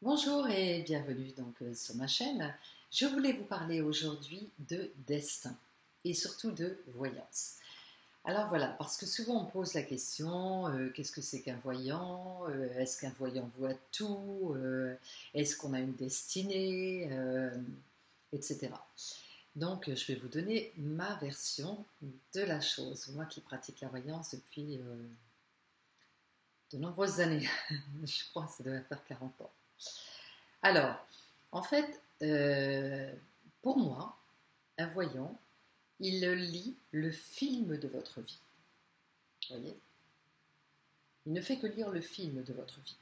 Bonjour et bienvenue sur ma chaîne. Je voulais vous parler aujourd'hui de destin et surtout de voyance. Alors voilà, parce que souvent on me pose la question, qu'est-ce que c'est qu'un voyant? Est-ce qu'un voyant voit tout? Est-ce qu'on a une destinée? Etc. Donc je vais vous donner ma version de la chose. Moi qui pratique la voyance depuis de nombreuses années, je crois que ça doit faire 40 ans. Alors, en fait, pour moi, un voyant, il lit le film de votre vie. Vous voyez? Il ne fait que lire le film de votre vie.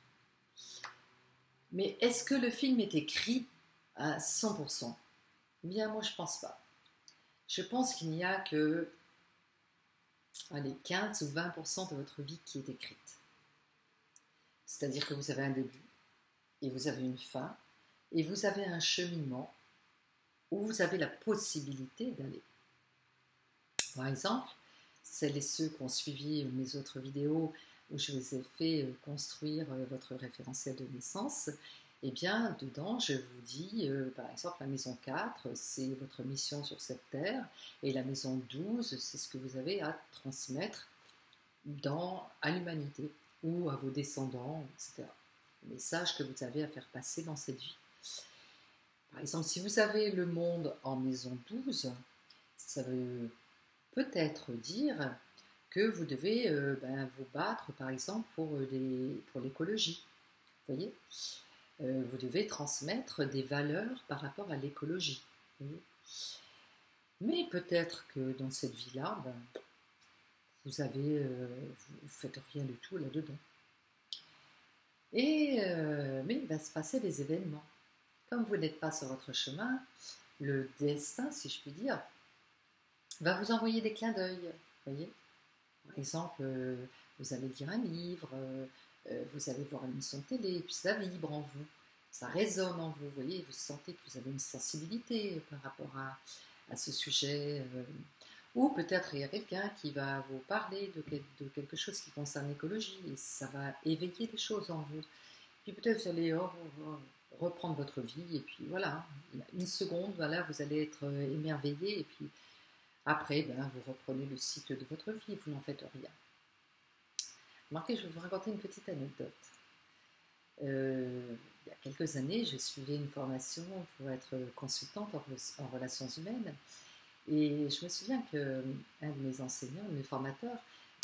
Mais est-ce que le film est écrit à 100%? Bien, moi, je ne pense pas. Je pense qu'il n'y a que 15 ou 20% de votre vie qui est écrite. C'est-à-dire que vous avez un début, et vous avez une fin, et vous avez un cheminement où vous avez la possibilité d'aller. Par exemple, celles et ceux qui ont suivi mes autres vidéos où je vous ai fait construire votre référentiel de naissance, eh bien, dedans, je vous dis, par exemple, la maison 4, c'est votre mission sur cette terre, et la maison 12, c'est ce que vous avez à transmettre à l'humanité, ou à vos descendants, etc. Le message que vous avez à faire passer dans cette vie. Par exemple, si vous avez le monde en maison 12, ça veut peut-être dire que vous devez vous battre, par exemple, pour l'écologie. Vous voyez, vous devez transmettre des valeurs par rapport à l'écologie. Mais peut-être que dans cette vie-là, vous faites rien du tout là-dedans. Mais il va se passer des événements. Comme vous n'êtes pas sur votre chemin, le destin, si je puis dire, va vous envoyer des clins d'œil. Voyez, par exemple, vous allez lire un livre, vous allez voir une émission de télé, puis ça vibre en vous, ça résonne en vous. Voyez, vous sentez que vous avez une sensibilité par rapport à ce sujet. Ou peut-être il y a quelqu'un qui va vous parler de quelque chose qui concerne l'écologie, et ça va éveiller des choses en vous. Puis peut-être vous allez reprendre votre vie, et puis voilà, une seconde, voilà, vous allez être émerveillé, et puis après, vous reprenez le cycle de votre vie, vous n'en faites rien. Remarquez, je vais vous raconter une petite anecdote. Il y a quelques années, je suivais une formation pour être consultante en relations humaines, et je me souviens qu'un de mes enseignants, de mes formateurs,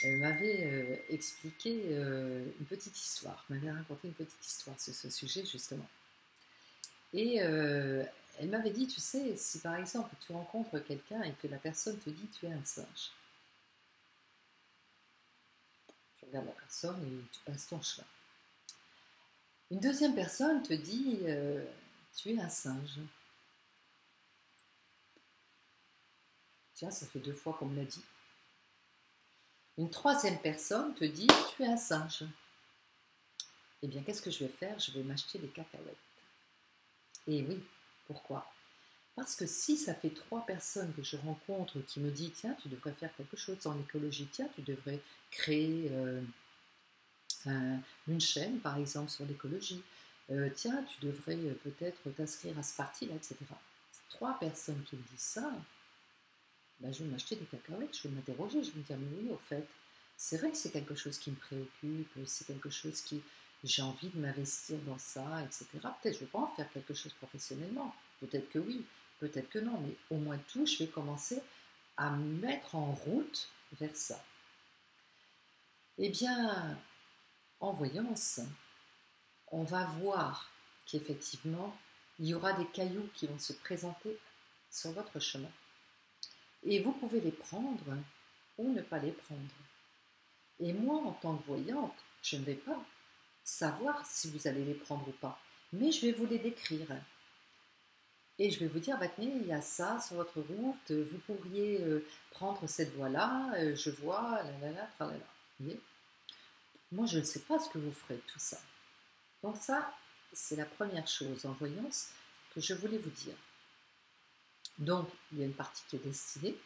m'avait expliqué une petite histoire, m'avait raconté une petite histoire sur ce sujet justement. Et elle m'avait dit, tu sais, si par exemple tu rencontres quelqu'un et que la personne te dit tu es un singe, tu regardes la personne et tu passes ton chemin. Une deuxième personne te dit tu es un singe. Tiens, ça fait 2 fois qu'on me l'a dit. Une troisième personne te dit tu es un singe. Eh bien, qu'est-ce que je vais faire? Je vais m'acheter des cacahuètes. Et oui, pourquoi? Parce que si ça fait 3 personnes que je rencontre qui me disent tiens, tu devrais faire quelque chose dans l'écologie, tiens, tu devrais créer une chaîne par exemple sur l'écologie, tiens, tu devrais peut-être t'inscrire à ce parti-là, etc. 3 personnes qui me disent ça, je vais m'acheter des cacahuètes, je vais m'interroger, je vais me dire mais oui, au fait, c'est vrai que c'est quelque chose qui me préoccupe, c'est quelque chose qui, j'ai envie de m'investir dans ça, etc. Peut-être je ne vais pas en faire quelque chose professionnellement, peut-être que oui, peut-être que non, mais au moins tout, je vais commencer à me mettre en route vers ça. Eh bien, en voyance, on va voir qu'effectivement, il y aura des cailloux qui vont se présenter sur votre chemin. Et vous pouvez les prendre ou ne pas les prendre. Et moi, en tant que voyante, je ne vais pas savoir si vous allez les prendre ou pas, mais je vais vous les décrire. Et je vais vous dire, tenez, il y a ça sur votre route, vous pourriez prendre cette voie-là, je vois, tralala. Vous voyez ? Moi, je ne sais pas ce que vous ferez, tout ça. Donc ça, c'est la première chose en voyance que je voulais vous dire. Donc, il y a une partie qui est destinée.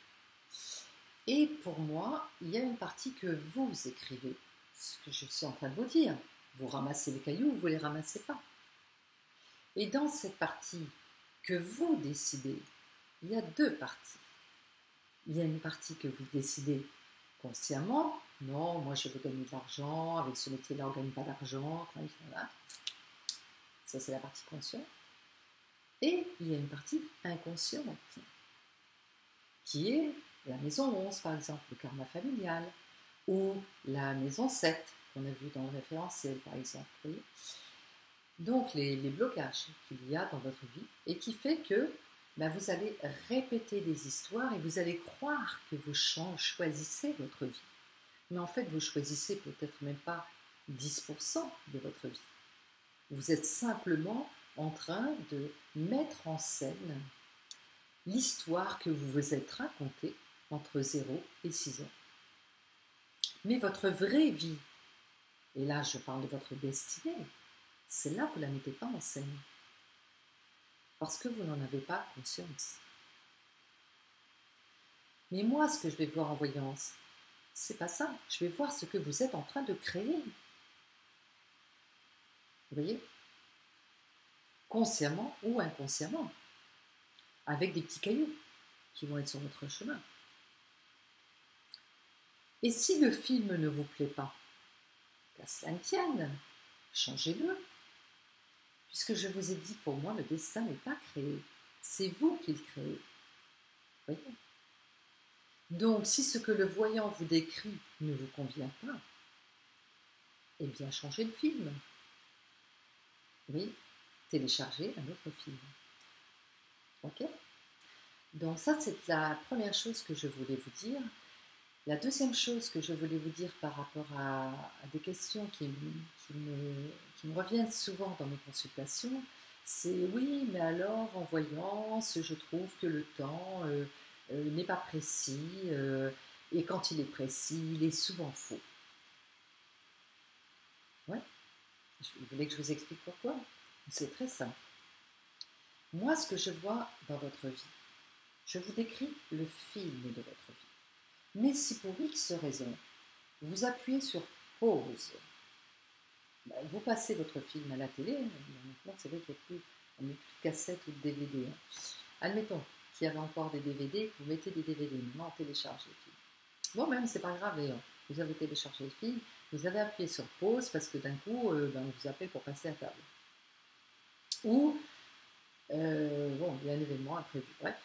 Et pour moi, il y a une partie que vous écrivez. Ce que je suis en train de vous dire. Vous ramassez les cailloux ou vous ne les ramassez pas. Et dans cette partie que vous décidez, il y a deux parties. Il y a une partie que vous décidez consciemment. Non, moi je veux gagner de l'argent, avec ce métier-là on ne gagne pas d'argent. Voilà. Ça c'est la partie consciente. Et il y a une partie inconsciente, qui est la maison 11 par exemple, le karma familial, ou la maison 7 qu'on a vu dans le référentiel par exemple. Vous voyez, donc les blocages qu'il y a dans votre vie et qui fait que vous allez répéter des histoires et vous allez croire que vous choisissez votre vie. Mais en fait, vous choisissez peut-être même pas 10% de votre vie. Vous êtes simplement en train de mettre en scène l'histoire que vous vous êtes racontée entre 0 et 6 ans. Mais votre vraie vie, et là je parle de votre destinée, celle-là, vous ne la mettez pas en scène. Parce que vous n'en avez pas conscience. Mais moi, ce que je vais voir en voyance, c'est pas ça. Je vais voir ce que vous êtes en train de créer. Vous voyez? Consciemment ou inconsciemment. Avec des petits cailloux qui vont être sur votre chemin. Et si le film ne vous plaît pas, qu'à cela ne tienne, changez-le. Puisque je vous ai dit, pour moi, le destin n'est pas créé. C'est vous qui le créez. Voyez ? Donc, si ce que le voyant vous décrit ne vous convient pas, eh bien, changez le film. Oui, téléchargez un autre film. Ok ? Donc ça, c'est la première chose que je voulais vous dire. La deuxième chose que je voulais vous dire par rapport à des questions qui me reviennent souvent dans mes consultations, c'est oui, mais alors en voyance, je trouve que le temps n'est pas précis et quand il est précis, il est souvent faux. Ouais. Vous voulez que je vous explique pourquoi? C'est très simple. Moi, ce que je vois dans votre vie, je vous décris le film de votre vie. Mais si pour X raison, vous appuyez sur pause, vous passez votre film à la télé, maintenant c'est vrai qu'il n'y a plus de cassettes ou de DVD. Admettons qu'il y avait encore des DVD, vous mettez des DVD, maintenant on télécharge les films. Bon, même c'est pas grave d'ailleurs, vous avez téléchargé le film, vous avez appuyé sur pause parce que d'un coup, on vous appelle pour passer à table. Ou, il y a un événement imprévu, bref.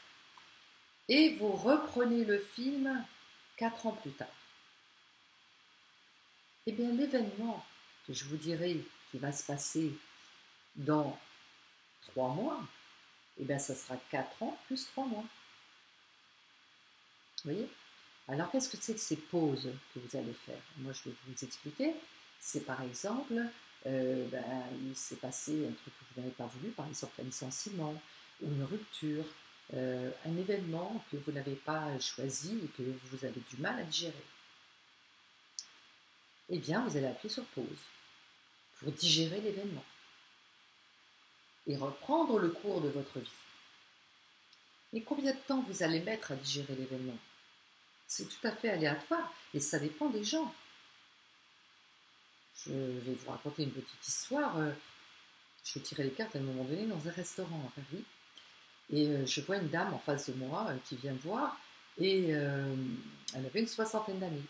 Et vous reprenez le film 4 ans plus tard. Eh bien, l'événement que je vous dirai qui va se passer dans 3 mois, eh bien, ça sera 4 ans plus 3 mois. Vous voyez? Alors, qu'est-ce que c'est que ces pauses que vous allez faire? Moi, je vais vous expliquer. C'est par exemple, il s'est passé un truc que vous n'avez pas voulu, par exemple un licenciement ou une rupture, un événement que vous n'avez pas choisi et que vous avez du mal à digérer. Eh bien, vous allez appuyer sur pause pour digérer l'événement et reprendre le cours de votre vie. Mais combien de temps vous allez mettre à digérer l'événement? C'est tout à fait aléatoire et ça dépend des gens. Je vais vous raconter une petite histoire. Je tirais les cartes à un moment donné dans un restaurant à Paris et je vois une dame en face de moi qui vient me voir et elle avait une 60aine d'années.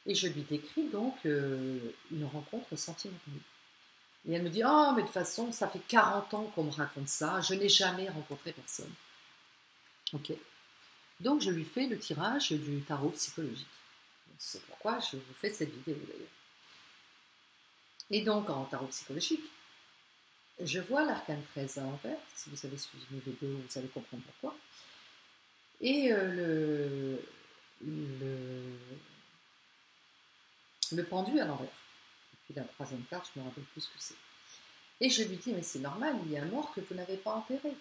Et je lui décris donc une rencontre sentimentale. Et elle me dit « Oh, mais de toute façon, ça fait 40 ans qu'on me raconte ça, je n'ai jamais rencontré personne. » Ok. Donc, je lui fais le tirage du tarot psychologique. C'est pourquoi je vous fais cette vidéo d'ailleurs. Et donc, en tarot psychologique, je vois l'arcane 13 à l'envers. Si vous avez suivi mes vidéos, vous allez comprendre pourquoi. Et le pendu à l'envers. Et puis la troisième carte, je ne me rappelle plus ce que c'est. Et je lui dis, mais c'est normal, il y a un mort que vous n'avez pas enterré.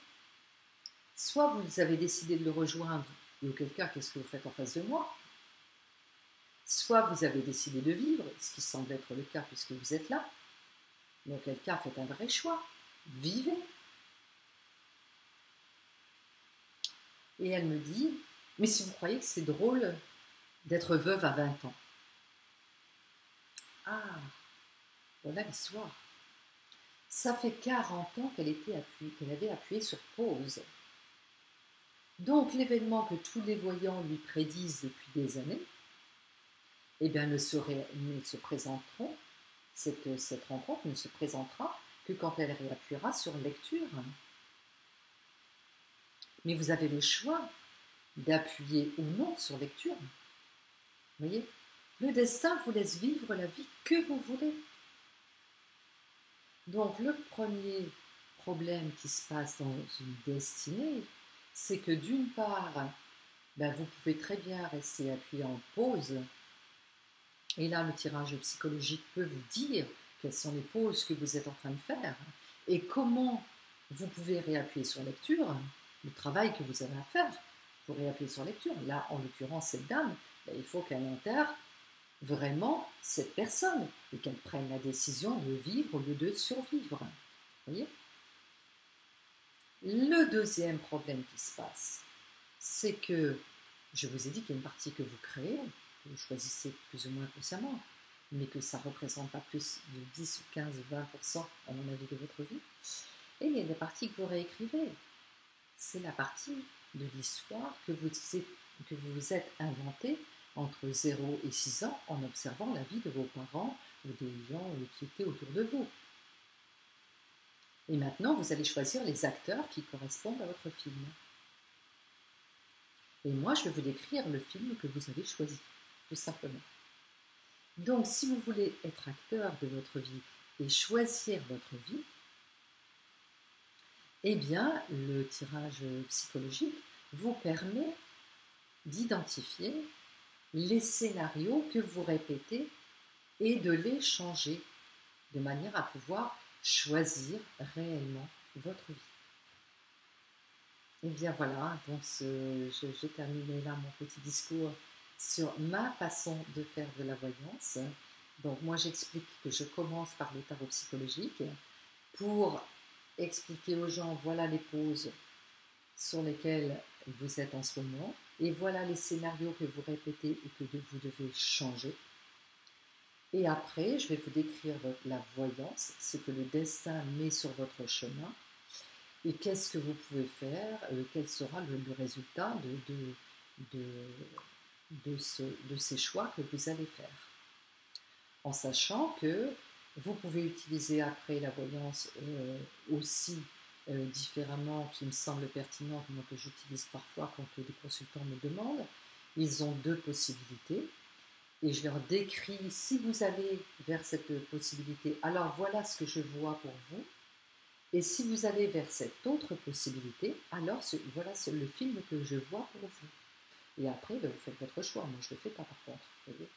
Soit vous avez décidé de le rejoindre, et auquel cas, qu'est-ce que vous faites en face de moi? Soit vous avez décidé de vivre, ce qui semble être le cas puisque vous êtes là. Mais auquel cas, faites un vrai choix. Vivez. Et elle me dit, mais si vous croyez que c'est drôle d'être veuve à 20 ans. Ah, voilà l'histoire. Ça fait 40 ans qu'elle avait appuyé sur pause. Donc l'événement que tous les voyants lui prédisent depuis des années, eh bien, ne se présenteront, cette rencontre ne se présentera que quand elle réappuiera sur lecture. Mais vous avez le choix d'appuyer ou non sur lecture. Vous voyez, le destin vous laisse vivre la vie que vous voulez. Donc le premier problème qui se passe dans une destinée, c'est que d'une part, vous pouvez très bien rester appuyé en pause. Et là, le tirage psychologique peut vous dire quelles sont les pauses que vous êtes en train de faire et comment vous pouvez réappuyer sur lecture, le travail que vous avez à faire pour réappuyer sur lecture. Là, en l'occurrence, cette dame, il faut qu'elle enterre vraiment cette personne et qu'elle prenne la décision de vivre au lieu de survivre. Vous voyez ? Le deuxième problème qui se passe, c'est que, je vous ai dit qu'il y a une partie que vous créez, que vous choisissez plus ou moins consciemment, mais que ça ne représente pas plus de 10 ou 15 ou 20% à mon avis de votre vie. Et il y a des parties que vous réécrivez. C'est la partie de l'histoire que vous vous êtes inventé entre 0 et 6 ans en observant la vie de vos parents ou des gens qui étaient autour de vous. Et maintenant, vous allez choisir les acteurs qui correspondent à votre film. Et moi, je vais vous décrire le film que vous avez choisi, tout simplement. Donc, si vous voulez être acteur de votre vie et choisir votre vie, eh bien, le tirage psychologique vous permet d'identifier les scénarios que vous répétez et de les changer de manière à pouvoir choisir réellement votre vie. Et bien voilà, donc j'ai terminé là mon petit discours sur ma façon de faire de la voyance. Donc moi j'explique que je commence par le tarot psychologique pour expliquer aux gens voilà les pauses sur lesquelles vous êtes en ce moment et voilà les scénarios que vous répétez et que vous devez changer. Et après, je vais vous décrire la voyance, ce que le destin met sur votre chemin et qu'est-ce que vous pouvez faire, quel sera le résultat de ces choix que vous allez faire. En sachant que vous pouvez utiliser après la voyance aussi différemment, qui me semble pertinent, moi que j'utilise parfois quand les consultants me demandent. Ils ont deux possibilités. Et je leur décris, si vous allez vers cette possibilité, alors voilà ce que je vois pour vous. Et si vous allez vers cette autre possibilité, alors voilà le film que je vois pour vous. Et après, vous faites votre choix. Moi, je ne le fais pas par contre. Vous voyez,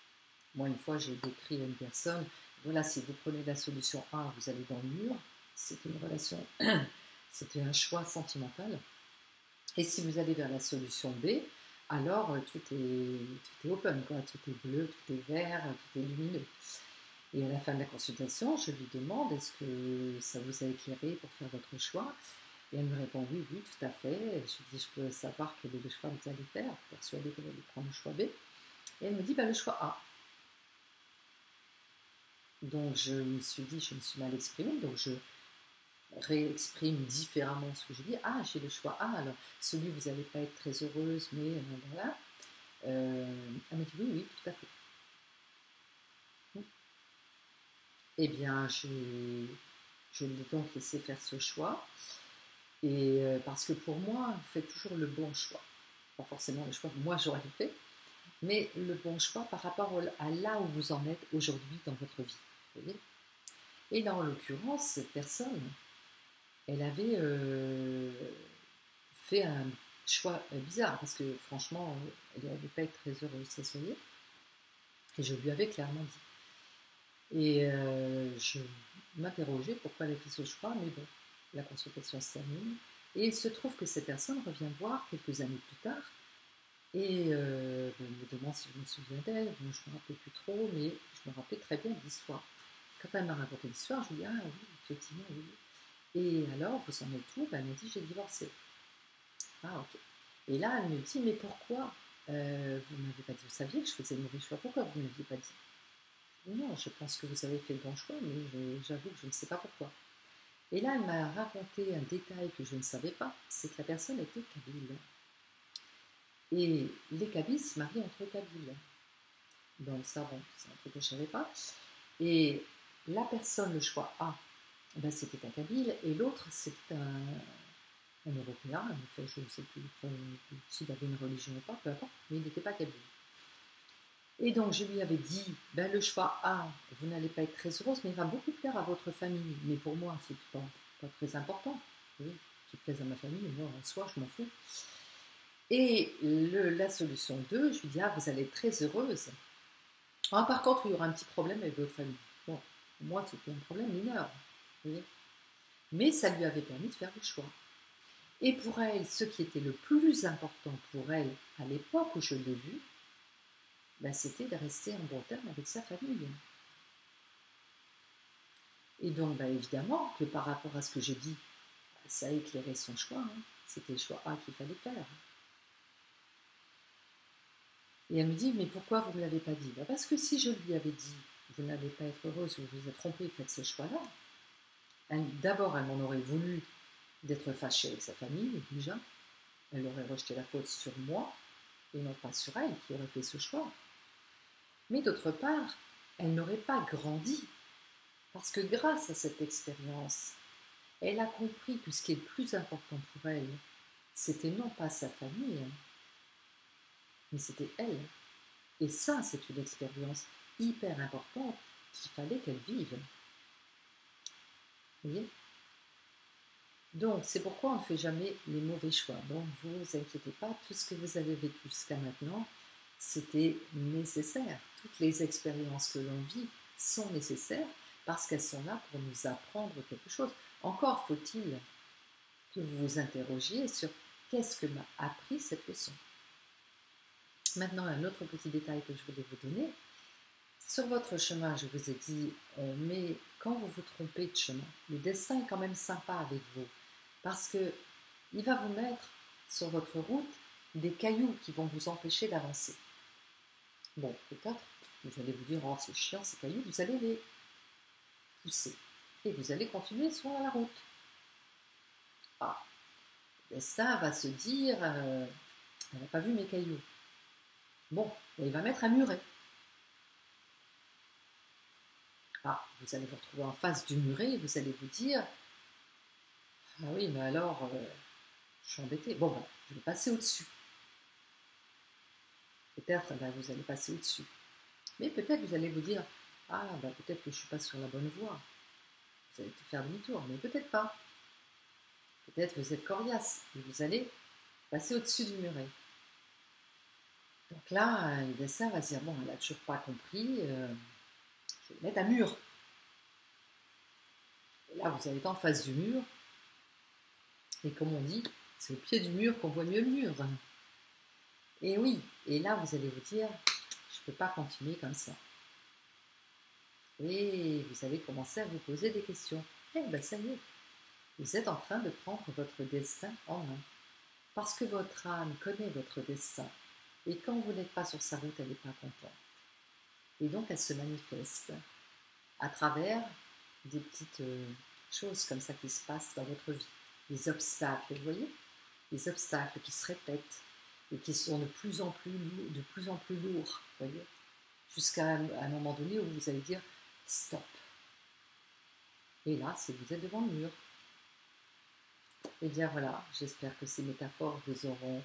moi, une fois, j'ai décrit à une personne, voilà, si vous prenez la solution A, vous allez dans le mur. C'était une relation, c'était un choix sentimental. Et si vous allez vers la solution B, alors tout est open, quoi. Tout est bleu, tout est vert, tout est lumineux. Et à la fin de la consultation, je lui demande est-ce que ça vous a éclairé pour faire votre choix? Et elle me répond oui, tout à fait. Et je lui dis je peux savoir quel est le choix que vous allez faire, persuadée qu'elle allait prendre le choix B. Et elle me dit le choix A. Donc je me suis dit, je me suis mal exprimée, donc je réexprime différemment ce que je dis. Ah, j'ai le choix A, alors celui vous n'allez pas être très heureuse, mais voilà. Elle me dit oui, tout à fait. Eh bien, je l'ai donc laissé faire ce choix. Et parce que pour moi, faites toujours le bon choix. Pas forcément le choix que moi j'aurais fait, mais le bon choix par rapport à là où vous en êtes aujourd'hui dans votre vie. Vous voyez ? Et là, en l'occurrence, cette personne, elle avait fait un choix bizarre, parce que franchement, elle n'allait pas être très heureuse, ça se voyait. Et je lui avais clairement dit. Et je m'interrogeais pourquoi elle avait fait ce choix, mais bon, la consultation se termine. Et il se trouve que cette personne revient voir quelques années plus tard et me demande si je me souviens d'elle. Bon, je ne me rappelais plus trop, mais je me rappelais très bien de l'histoire. Quand elle m'a raconté l'histoire, je lui dis ah oui, effectivement, oui. Et alors, vous en êtes où? Elle m'a dit j'ai divorcé. Ah ok. Et là, elle me dit mais pourquoi vous ne m'avez pas dit? Vous saviez que je faisais le mauvais choix, pourquoi vous ne m'aviez pas dit? Non, je pense que vous avez fait le bon choix, mais j'avoue que je ne sais pas pourquoi. Et là, elle m'a raconté un détail que je ne savais pas, c'est que la personne était kabyle. Et les Kabyles se marient entre Kabyles. Donc ça, bon, c'est un truc que je ne savais pas. Et la personne, le choix A, ben, c'était un Kabyle, et l'autre, c'était un Européen. En fait, je ne sais plus s'il avait une religion ou pas, peu importe, mais il n'était pas Kabyle. Et donc, je lui avais dit, ben, le choix A, vous n'allez pas être très heureuse, mais il va beaucoup plaire à votre famille. Mais pour moi, c'est pas très important. Oui, qui plaise à ma famille, moi, en soi, je m'en fous. Et la solution 2, je lui dis, ah, vous allez être très heureuse. Ah, par contre, il y aura un petit problème avec votre famille. Bon, pour moi, c'était un problème mineur. Vous voyez, mais ça lui avait permis de faire le choix. Et pour elle, ce qui était le plus important pour elle, à l'époque où je l'ai vue, ben, c'était de rester en bon terme avec sa famille. Et donc, ben, évidemment, que par rapport à ce que j'ai dit, ça a éclairé son choix. Hein. C'était le choix A qu'il fallait faire. Et elle me dit, mais pourquoi vous ne me l'avez pas dit? Ben, parce que si je lui avais dit, vous n'allez pas être heureuse, vous vous êtes trompée, faites ce choix-là, d'abord, elle m'en aurait voulu d'être fâchée avec sa famille, déjà. Elle aurait rejeté la faute sur moi, et non pas sur elle, qui aurait fait ce choix. Mais d'autre part, elle n'aurait pas grandi, parce que grâce à cette expérience, elle a compris que ce qui est le plus important pour elle, c'était non pas sa famille, mais c'était elle. Et ça, c'est une expérience hyper importante qu'il fallait qu'elle vive. Vous voyez? Donc, c'est pourquoi on ne fait jamais les mauvais choix. Donc, vous ne vous inquiétez pas, tout ce que vous avez vécu jusqu'à maintenant, c'était nécessaire. Toutes les expériences que l'on vit sont nécessaires parce qu'elles sont là pour nous apprendre quelque chose. Encore faut-il que vous vous interrogiez sur qu'est-ce que m'a appris cette leçon. Maintenant, un autre petit détail que je voulais vous donner. Sur votre chemin, je vous ai dit, mais quand vous vous trompez de chemin, le destin est quand même sympa avec vous. Parce qu'il va vous mettre sur votre route des cailloux qui vont vous empêcher d'avancer. Bon, peut-être, vous allez vous dire, oh c'est chiant ces cailloux, vous allez les pousser. Et vous allez continuer sur la route. Ah, le destin va se dire, elle n'a pas vu mes cailloux. Bon, il va mettre un muret. Ah, vous allez vous retrouver en face du muret et vous allez vous dire, ah oui, mais alors, je suis embêtée. Bon, ben, je vais passer au-dessus. Peut-être, ben, vous allez passer au-dessus. Mais peut-être vous allez vous dire, ah, ben, peut-être que je ne suis pas sur la bonne voie. Vous allez faire demi-tour, mais peut-être pas. Peut-être vous êtes coriace et vous allez passer au-dessus du muret. Donc là, le dessin va se dire, bon, elle n'a toujours pas compris, je vais mettre un mur. Et là, vous allez être en face du mur. Et comme on dit, c'est au pied du mur qu'on voit mieux le mur. Et oui, et là, vous allez vous dire, je ne peux pas continuer comme ça. Et vous allez commencer à vous poser des questions. Eh bien, ça y est, vous êtes en train de prendre votre destin en main. Parce que votre âme connaît votre destin. Et quand vous n'êtes pas sur sa route, elle n'est pas contente. Et donc, elle se manifeste à travers des petites choses comme ça qui se passent dans votre vie. Des obstacles, vous voyez? Des obstacles qui se répètent et qui sont de plus en plus lourds, vous voyez? Jusqu'à un moment donné où vous allez dire stop. Et là, c'est vous êtes devant le mur. Et bien voilà, j'espère que ces métaphores vous auront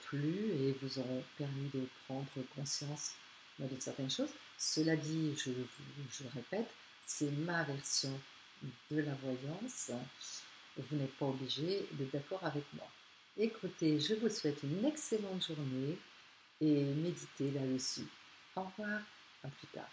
plu et vous auront permis de prendre conscience de certaines choses. Cela dit, je le répète, c'est ma version de la voyance. Vous n'êtes pas obligé d'être d'accord avec moi. Écoutez, je vous souhaite une excellente journée et méditez là-dessus. Au revoir, à plus tard.